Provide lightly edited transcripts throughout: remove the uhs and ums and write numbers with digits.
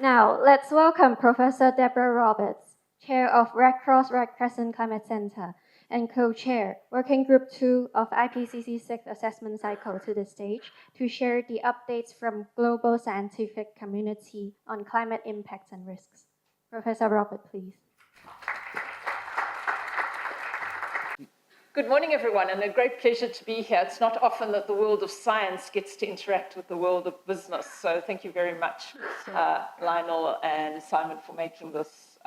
Now, let's welcome Professor Deborah Roberts, Chair of Red Cross Red Crescent Climate Center and Co-Chair, Working Group 2 of IPCC 6th Assessment Cycle to the stage to share the updates from global scientific community on climate impacts and risks. Professor Roberts, please. Good morning, everyone, and a great pleasure to be here. It's not often that the world of science gets to interact with the world of business, so thank you very much, Lionel and Simon, for making this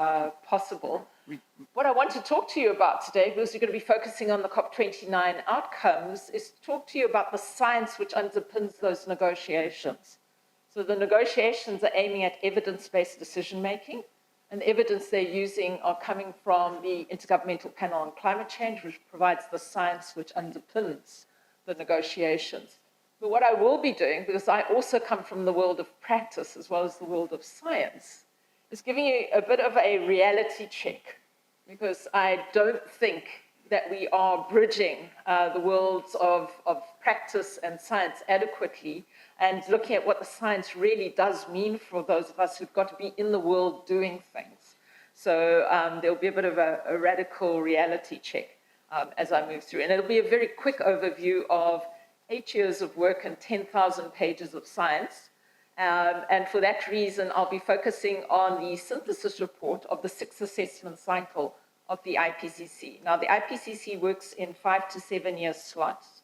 possible. What I want to talk to you about today, because we're going to be focusing on the COP29 outcomes, is to talk to you about the science which underpins those negotiations. So the negotiations are aiming at evidence-based decision-making, and the evidence they're using are coming from the Intergovernmental Panel on Climate Change, which provides the science which underpins the negotiations. But what I will be doing, because I also come from the world of practice as well as the world of science, is giving you a bit of a reality check, because I don't think that we are bridging the worlds of practice and science adequately, and looking at what the science really does mean for those of us who've got to be in the world doing things. So there'll be a bit of a radical reality check as I move through. And it'll be a very quick overview of 8 years of work and 10,000 pages of science. And for that reason, I'll be focusing on the synthesis report of the 6th assessment cycle of the IPCC. Now, the IPCC works in 5 to 7 year slots.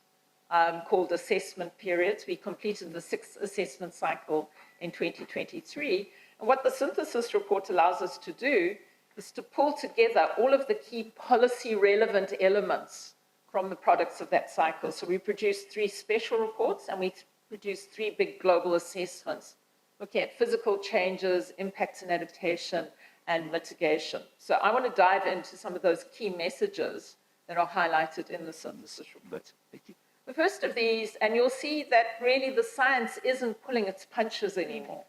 Called assessment periods. We completed the 6th assessment cycle in 2023. And what the synthesis report allows us to do is to pull together all of the key policy relevant elements from the products of that cycle. So we produced 3 special reports and we produced 3 big global assessments, looking at physical changes, impacts and adaptation, and mitigation. So I want to dive into some of those key messages that are highlighted in the synthesis report. Thank you. The first of these, and you'll see that really the science isn't pulling its punches anymore.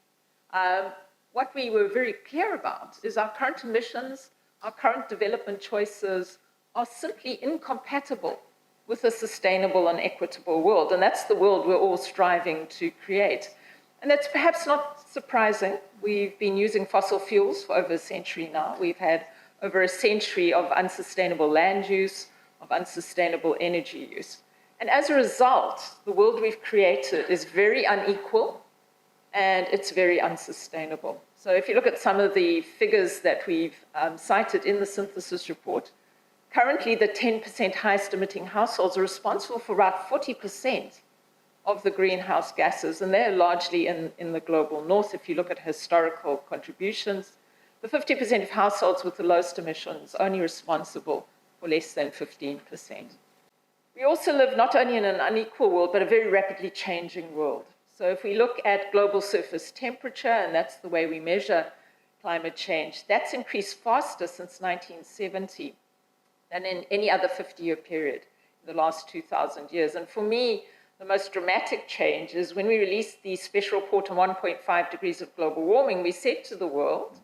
What we were very clear about is our current emissions, our current development choices are simply incompatible with a sustainable and equitable world. And that's the world we're all striving to create. And that's perhaps not surprising. We've been using fossil fuels for over a century now. We've had over a century of unsustainable land use, of unsustainable energy use. And as a result, the world we've created is very unequal and it's very unsustainable. So if you look at some of the figures that we've cited in the synthesis report, currently the 10% highest emitting households are responsible for about 40% of the greenhouse gases, and they're largely in the global north. If you look at historical contributions, the 50% of households with the lowest emissions are only responsible for less than 15%. We also live not only in an unequal world, but a very rapidly changing world. So if we look at global surface temperature, and that's the way we measure climate change, that's increased faster since 1970 than in any other 50-year period in the last 2,000 years. And for me, the most dramatic change is when we released the special report on 1.5 degrees of global warming, we said to the world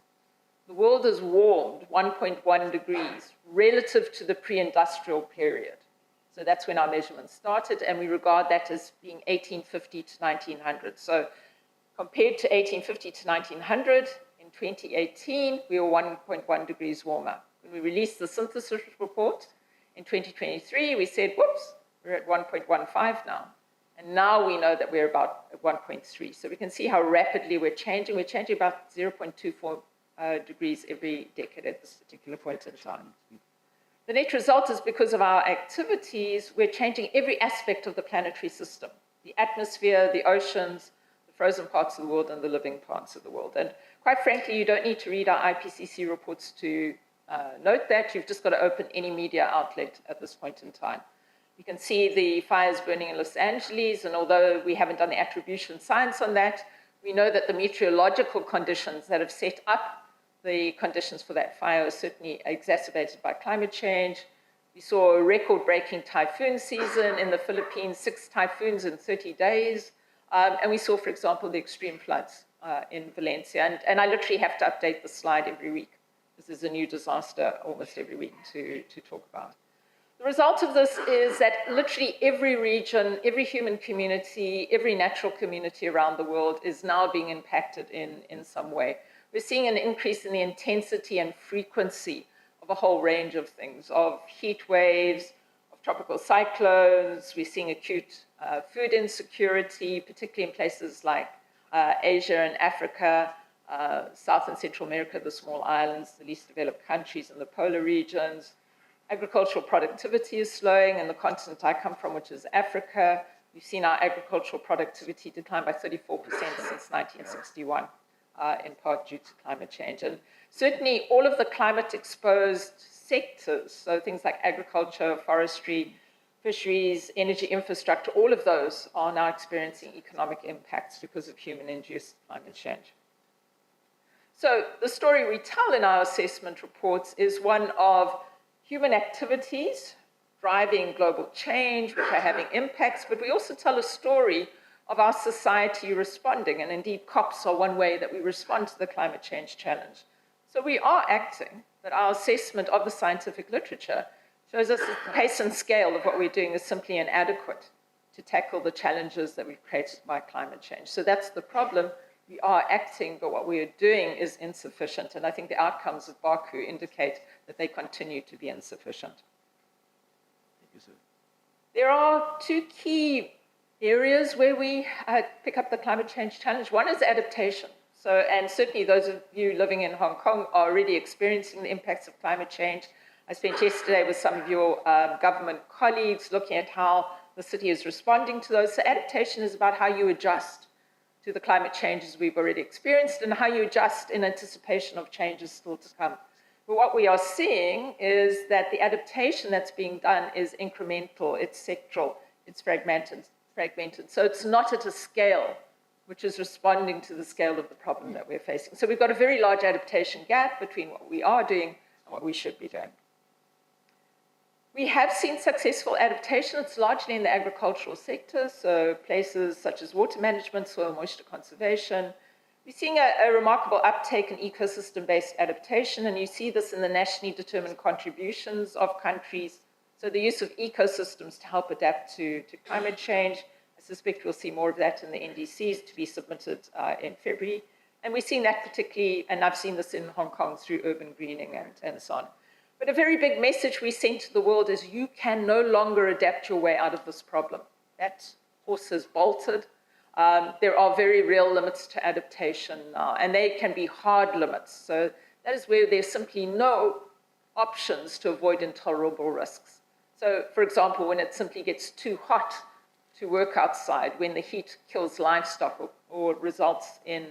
has warmed 1.1 degrees relative to the pre-industrial period. So that's when our measurements started, and we regard that as being 1850 to 1900. So compared to 1850 to 1900, in 2018, we were 1.1 degrees warmer. When we released the synthesis report in 2023, we said, whoops, we're at 1.15 now. And now we know that we're about 1.3. So we can see how rapidly we're changing. We're changing about 0.24 degrees every decade at this particular point in time. The net result is because of our activities, we're changing every aspect of the planetary system, the atmosphere, the oceans, the frozen parts of the world, and the living parts of the world. And quite frankly, you don't need to read our IPCC reports to note that. You've just got to open any media outlet at this point in time. You can see the fires burning in Los Angeles, and although we haven't done the attribution science on that, we know that the meteorological conditions that have set up the conditions for that fire are certainly exacerbated by climate change. We saw a record-breaking typhoon season in the Philippines, 6 typhoons in 30 days. And we saw, for example, the extreme floods in Valencia. And I literally have to update the slide every week. This is a new disaster almost every week to talk about. The result of this is that literally every region, every human community, every natural community around the world is now being impacted in some way. We're seeing an increase in the intensity and frequency of a whole range of things, of heat waves, of tropical cyclones. We're seeing acute food insecurity, particularly in places like Asia and Africa, South and Central America, the small islands, the least developed countries in the polar regions. Agricultural productivity is slowing in the continent I come from, which is Africa. We've seen our agricultural productivity decline by 34% since 1961, in part due to climate change. And certainly all of the climate-exposed sectors, so things like agriculture, forestry, fisheries, energy infrastructure, all of those are now experiencing economic impacts because of human-induced climate change. So the story we tell in our assessment reports is one of human activities driving global change, which are having impacts, but we also tell a story of our society responding, and indeed COPs are one way that we respond to the climate change challenge. So we are acting, but our assessment of the scientific literature shows us that the pace and scale of what we're doing is simply inadequate to tackle the challenges that we've created by climate change. So that's the problem. We are acting, but what we are doing is insufficient. And I think the outcomes of Baku indicate that they continue to be insufficient. Thank you, sir. There are two key areas where we pick up the climate change challenge. One is adaptation. So, and certainly those of you living in Hong Kong are already experiencing the impacts of climate change. I spent yesterday with some of your government colleagues looking at how the city is responding to those. So adaptation is about how you adjust to the climate changes we've already experienced and how you adjust in anticipation of changes still to come. But what we are seeing is that the adaptation that's being done is incremental, it's sectoral, it's fragmented. So it's not at a scale which is responding to the scale of the problem that we're facing. So we've got a very large adaptation gap between what we are doing and what we should be doing. We have seen successful adaptation. It's largely in the agricultural sector, so places such as water management, soil moisture conservation. We're seeing a remarkable uptake in ecosystem-based adaptation, and you see this in the nationally determined contributions of countries. So the use of ecosystems to help adapt to climate change. I suspect we'll see more of that in the NDCs to be submitted in February. And we're seeing that particularly, and I've seen this in Hong Kong through urban greening and so on. But a very big message we send to the world is you can no longer adapt your way out of this problem. That horse has bolted. There are very real limits to adaptation now, and they can be hard limits. So that is where there's simply no options to avoid intolerable risks. So, for example, when it simply gets too hot to work outside, when the heat kills livestock or results in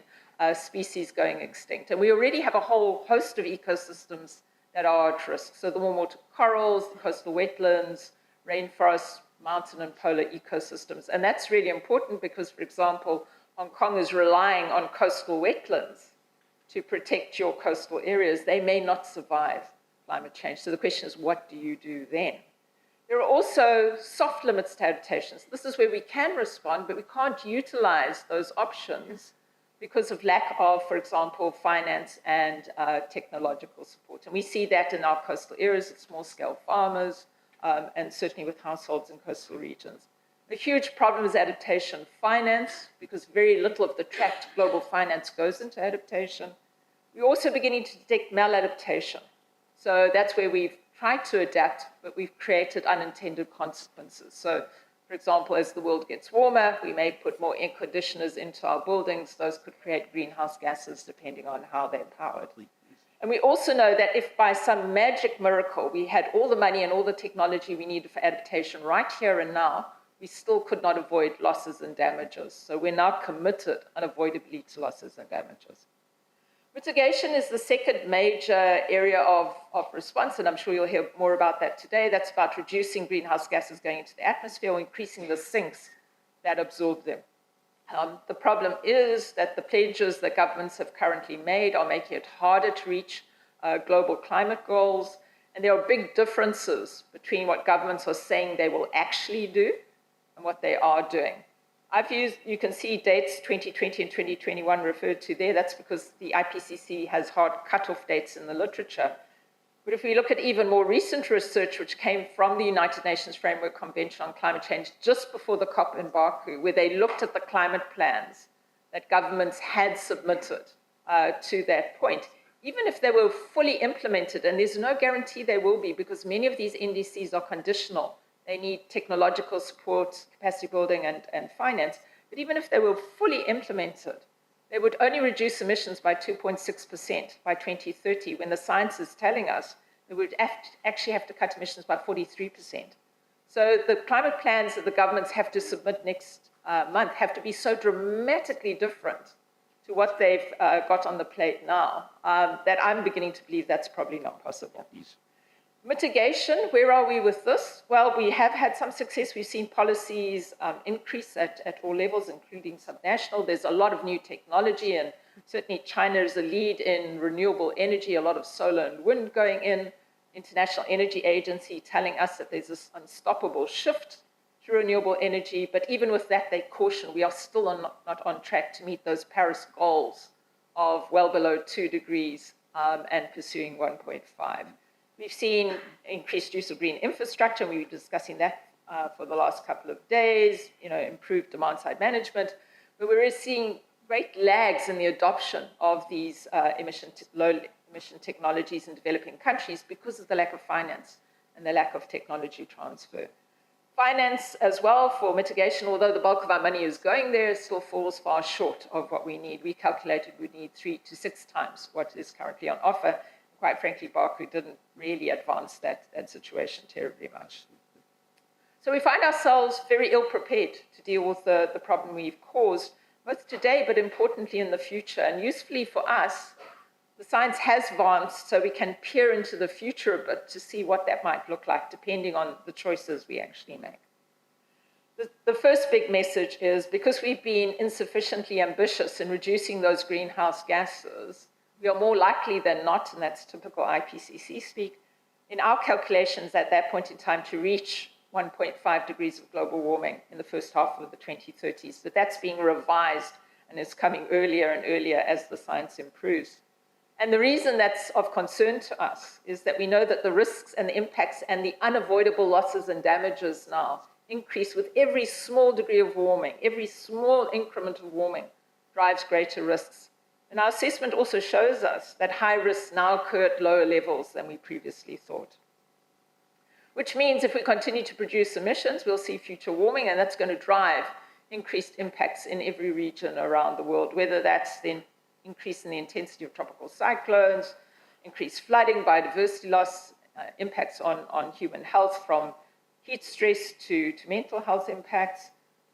species going extinct. And we already have a whole host of ecosystems that are at risk. So the warm water corals, the coastal wetlands, rainforests, mountain and polar ecosystems. And that's really important because, for example, Hong Kong is relying on coastal wetlands to protect your coastal areas. They may not survive climate change. So the question is, what do you do then? There are also soft limits to adaptations. This is where we can respond, but we can't utilize those options because of lack of, for example, finance and technological support. And we see that in our coastal areas with small-scale farmers and certainly with households in coastal regions. A huge problem is adaptation finance because very little of the trapped global finance goes into adaptation. We're also beginning to detect maladaptation. So that's where we've tried to adapt, but we've created unintended consequences. So, for example, as the world gets warmer, we may put more air conditioners into our buildings. Those could create greenhouse gases depending on how they're powered. And we also know that if by some magic miracle we had all the money and all the technology we needed for adaptation right here and now, we still could not avoid losses and damages. So we're now committed unavoidably to losses and damages. Mitigation is the second major area of response, and I'm sure you'll hear more about that today. That's about reducing greenhouse gases going into the atmosphere or increasing the sinks that absorb them. The problem is that the pledges that governments have currently made are making it harder to reach global climate goals, and there are big differences between what governments are saying they will actually do and what they are doing. You can see dates 2020 and 2021 referred to there. That's because the IPCC has hard cutoff dates in the literature. But if we look at even more recent research, which came from the United Nations Framework Convention on Climate Change just before the COP in Baku, where they looked at the climate plans that governments had submitted to that point, even if they were fully implemented, and there's no guarantee they will be because many of these NDCs are conditional. They need technological support, capacity building, and finance. But even if they were fully implemented, they would only reduce emissions by 2.6% by 2030, when the science is telling us they would actually have to cut emissions by 43%. So the climate plans that the governments have to submit next month have to be so dramatically different to what they've got on the plate now, that I'm beginning to believe that's probably not possible. Mitigation, where are we with this? Well, we have had some success. We've seen policies increase at all levels, including subnational. There's a lot of new technology, and certainly China is a lead in renewable energy, a lot of solar and wind going in. International Energy Agency telling us that there's this unstoppable shift to renewable energy, but even with that, they caution we are still not on track to meet those Paris goals of well below 2 degrees and pursuing 1.5. We've seen increased use of green infrastructure, and we were discussing that for the last couple of days, improved demand-side management, but we're seeing great lags in the adoption of these low-emission technologies in developing countries because of the lack of finance and the lack of technology transfer. Finance as well for mitigation, although the bulk of our money is going there, still falls far short of what we need. We calculated we need 3 to 6 times what is currently on offer. Quite frankly, Baku didn't really advance that situation terribly much. So we find ourselves very ill-prepared to deal with the problem we've caused, both today, but importantly in the future. And usefully for us, the science has advanced so we can peer into the future a bit to see what that might look like, depending on the choices we actually make. The first big message is because we've been insufficiently ambitious in reducing those greenhouse gases, we are more likely than not, and that's typical IPCC speak, in our calculations at that point in time to reach 1.5 degrees of global warming in the first half of the 2030s. But that's being revised and is coming earlier and earlier as the science improves. And the reason that's of concern to us is that we know that the risks and the impacts and the unavoidable losses and damages now increase with every small degree of warming. Every small increment of warming drives greater risks. And our assessment also shows us that high risks now occur at lower levels than we previously thought. Which means if we continue to produce emissions, we'll see future warming, and that's going to drive increased impacts in every region around the world, whether that's the increase in the intensity of tropical cyclones, increased flooding, biodiversity loss, impacts on human health from heat stress to mental health impacts,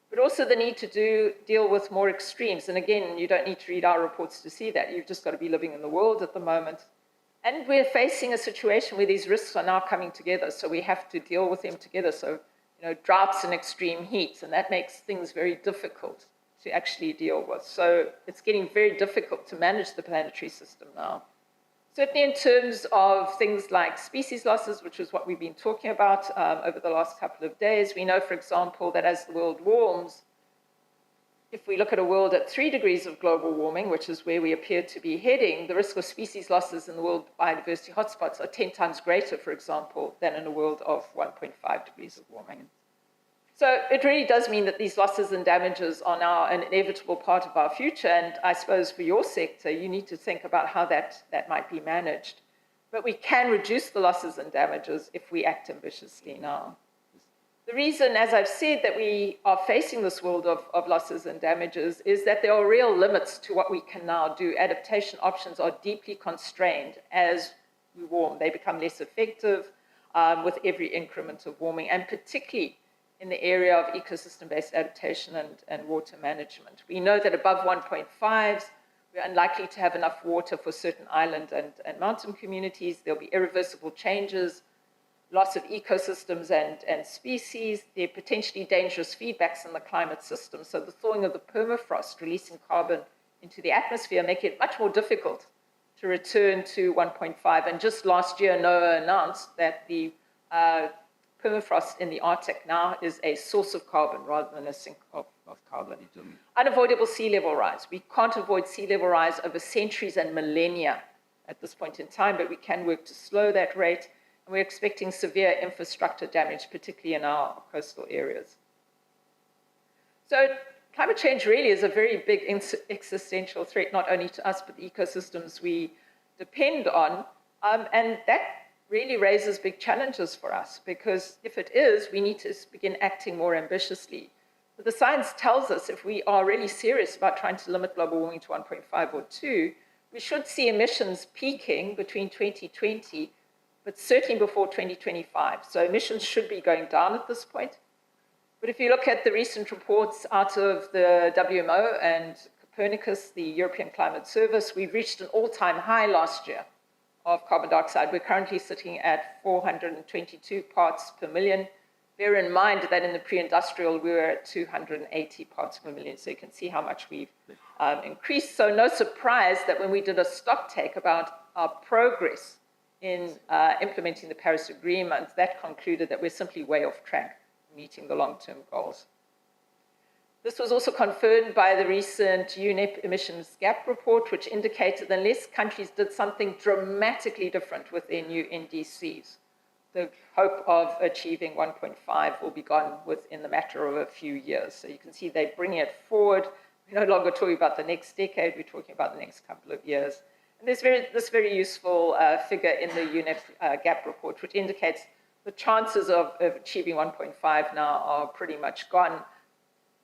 but also the need to deal with more extremes. And again, you don't need to read our reports to see that. You've just got to be living in the world at the moment. And we're facing a situation where these risks are now coming together, so we have to deal with them together. So, droughts and extreme heat, and that makes things very difficult to actually deal with. So it's getting very difficult to manage the planetary system now. Certainly in terms of things like species losses, which is what we've been talking about over the last couple of days, we know, for example, that as the world warms, if we look at a world at 3 degrees of global warming, which is where we appear to be heading, the risk of species losses in the world biodiversity hotspots are 10 times greater, for example, than in a world of 1.5 degrees of warming. So it really does mean that these losses and damages are now an inevitable part of our future. And I suppose for your sector, you need to think about how that might be managed. But we can reduce the losses and damages if we act ambitiously now. The reason, as I've said, that we are facing this world of losses and damages is that there are real limits to what we can now do. Adaptation options are deeply constrained as we warm. They become less effective with every increment of warming, and particularly in the area of ecosystem-based adaptation and water management. We know that above 1.5s, we're unlikely to have enough water for certain island and mountain communities. There'll be irreversible changes, loss of ecosystems and species. There are potentially dangerous feedbacks in the climate system. So the thawing of the permafrost, releasing carbon into the atmosphere, make it much more difficult to return to 1.5. And just last year, NOAA announced that the permafrost in the Arctic now is a source of carbon rather than a sink of carbon. Unavoidable sea level rise. We can't avoid sea level rise over centuries and millennia at this point in time, but we can work to slow that rate. And we're expecting severe infrastructure damage, particularly in our coastal areas. So climate change really is a very big existential threat, not only to us, but the ecosystems we depend on. And that really raises big challenges for us, because if it is, we need to begin acting more ambitiously. But the science tells us if we are really serious about trying to limit global warming to 1.5 or 2, we should see emissions peaking between 2020, but certainly before 2025. So emissions should be going down at this point. But if you look at the recent reports out of the WMO and Copernicus, the European Climate Service, we've reached an all-time high last year of carbon dioxide. We're currently sitting at 422 parts per million. Bear in mind that in the pre-industrial, we were at 280 parts per million. So you can see how much we've increased. So no surprise that when we did a stock take about our progress in implementing the Paris Agreement, that concluded that we're simply way off track meeting the long-term goals. This was also confirmed by the recent UNEP emissions gap report, which indicated that unless countries did something dramatically different with their new NDCs, the hope of achieving 1.5 will be gone within the matter of a few years. So you can see they're bringing it forward. We're no longer talking about the next decade, we're talking about the next couple of years. And there's this very useful figure in the UNEP gap report, which indicates the chances of achieving 1.5 now are pretty much gone,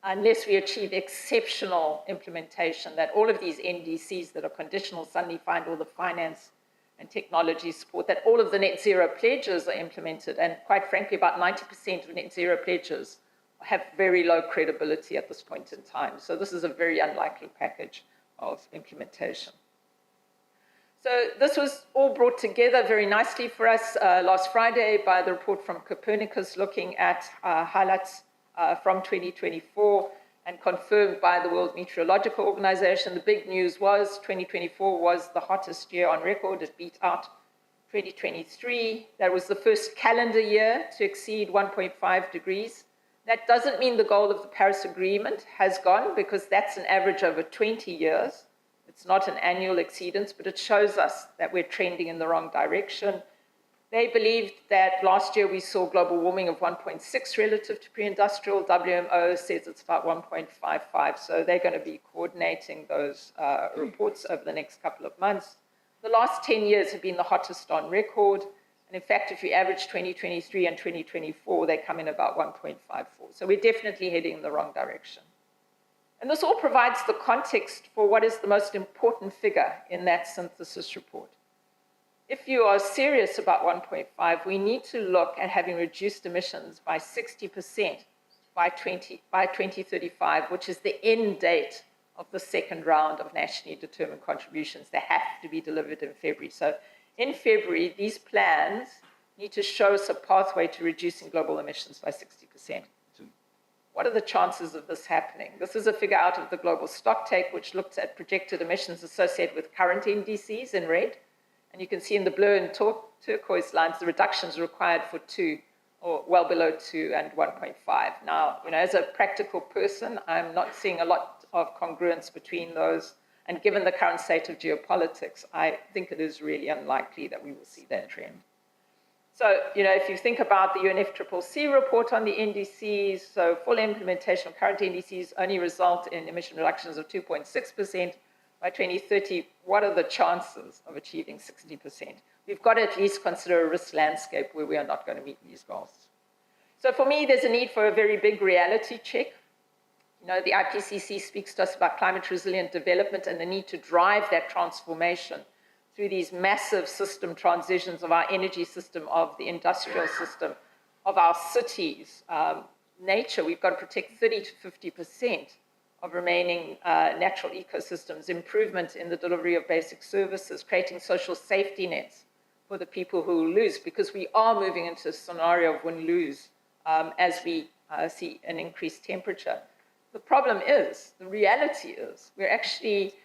unless we achieve exceptional implementation, that all of these NDCs that are conditional suddenly find all the finance and technology support, that all of the net zero pledges are implemented. And quite frankly, about 90% of net zero pledges have very low credibility at this point in time. So this is a very unlikely package of implementation. So this was all brought together very nicely for us last Friday by the report from Copernicus, looking at highlights from 2024 and confirmed by the World Meteorological Organization. The big news was 2024 was the hottest year on record. It beat out 2023. That was the first calendar year to exceed 1.5 degrees. That doesn't mean the goal of the Paris Agreement has gone, because that's an average over 20 years. It's not an annual exceedance, but it shows us that we're trending in the wrong direction. They believed that last year we saw global warming of 1.6 relative to pre-industrial. WMO says it's about 1.55, so they're going to be coordinating those reports over the next couple of months. The last 10 years have been the hottest on record, and in fact, if you average 2023 and 2024, they come in about 1.54. So we're definitely heading in the wrong direction. And this all provides the context for what is the most important figure in that synthesis report. If you are serious about 1.5, we need to look at having reduced emissions by 60% by 2035, which is the end date of the second round of nationally determined contributions. They have to be delivered in February. So in February, these plans need to show us a pathway to reducing global emissions by 60%. What are the chances of this happening? This is a figure out of the global stocktake, which looks at projected emissions associated with current NDCs in red. And you can see in the blue and turquoise lines, the reductions required for 2, or well below 2 and 1.5. Now, as a practical person, I'm not seeing a lot of congruence between those. And given the current state of geopolitics, I think it is really unlikely that we will see that trend. So, if you think about the UNFCCC report on the NDCs, so full implementation of current NDCs only result in emission reductions of 2.6% by 2030. What are the chances of achieving 60%? We've got to at least consider a risk landscape where we are not going to meet these goals. So for me, there's a need for a very big reality check. The IPCC speaks to us about climate resilient development and the need to drive that transformation through these massive system transitions of our energy system, of the industrial system, of our cities. Nature, we've got to protect 30 to 50% of remaining natural ecosystems, improvement in the delivery of basic services, creating social safety nets for the people who lose, because we are moving into a scenario of win-lose as we see an increased temperature. The problem is, the reality is, we're actually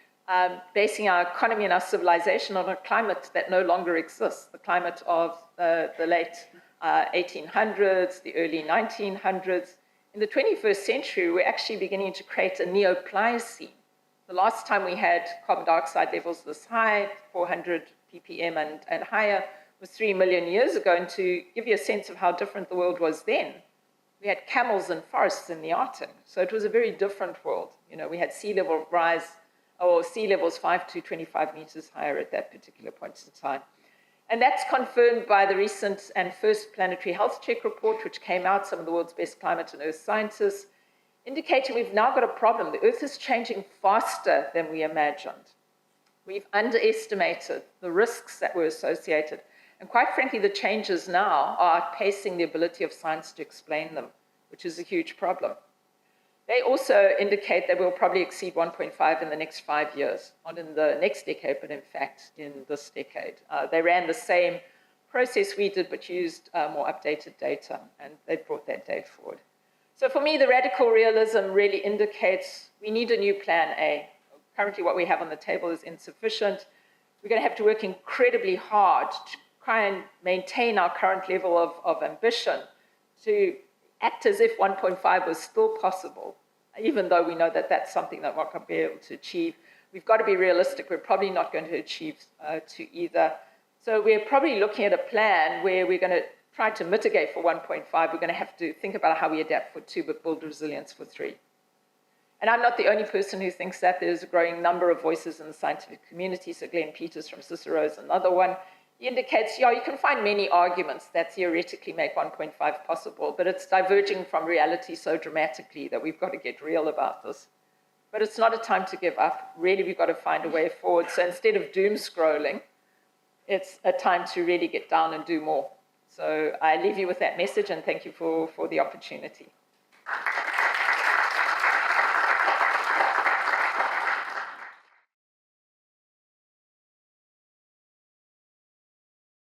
basing our economy and our civilization on a climate that no longer exists, the climate of the late 1800s, the early 1900s. In the 21st century, we're actually beginning to create a Neopliocene. The last time we had carbon dioxide levels this high, 400 ppm and higher was 3 million years ago. And to give you a sense of how different the world was then, we had camels and forests in the Arctic. So it was a very different world. You know, we had sea level rise, or sea levels 5 to 25 meters higher at that particular point in time. And that's confirmed by the recent and first planetary health check report, which came out, some of the world's best climate and earth scientists, indicating we've now got a problem. The Earth is changing faster than we imagined. We've underestimated the risks that were associated. And quite frankly, the changes now are outpacing the ability of science to explain them, which is a huge problem. They also indicate that we'll probably exceed 1.5 in the next 5 years, not in the next decade, but in fact in this decade. They ran the same process we did, but used more updated data, and they brought that date forward. So for me, the radical realism really indicates we need a new plan A. Currently, what we have on the table is insufficient. We're going to have to work incredibly hard to try and maintain our current level of ambition, to act as if 1.5 was still possible, even though we know that that's something that we're not going to be able to achieve. We've got to be realistic. We're probably not going to achieve to either. So we're probably looking at a plan where we're going to try to mitigate for 1.5. We're going to have to think about how we adapt for 2, but build resilience for 3. And I'm not the only person who thinks that. There's a growing number of voices in the scientific community. So Glenn Peters from Cicero is another one. He indicates, yeah, you can find many arguments that theoretically make 1.5 possible, but it's diverging from reality so dramatically that we've got to get real about this. But it's not a time to give up. Really, we've got to find a way forward. So instead of doom scrolling, it's a time to really get down and do more. So I leave you with that message, and thank you for the opportunity.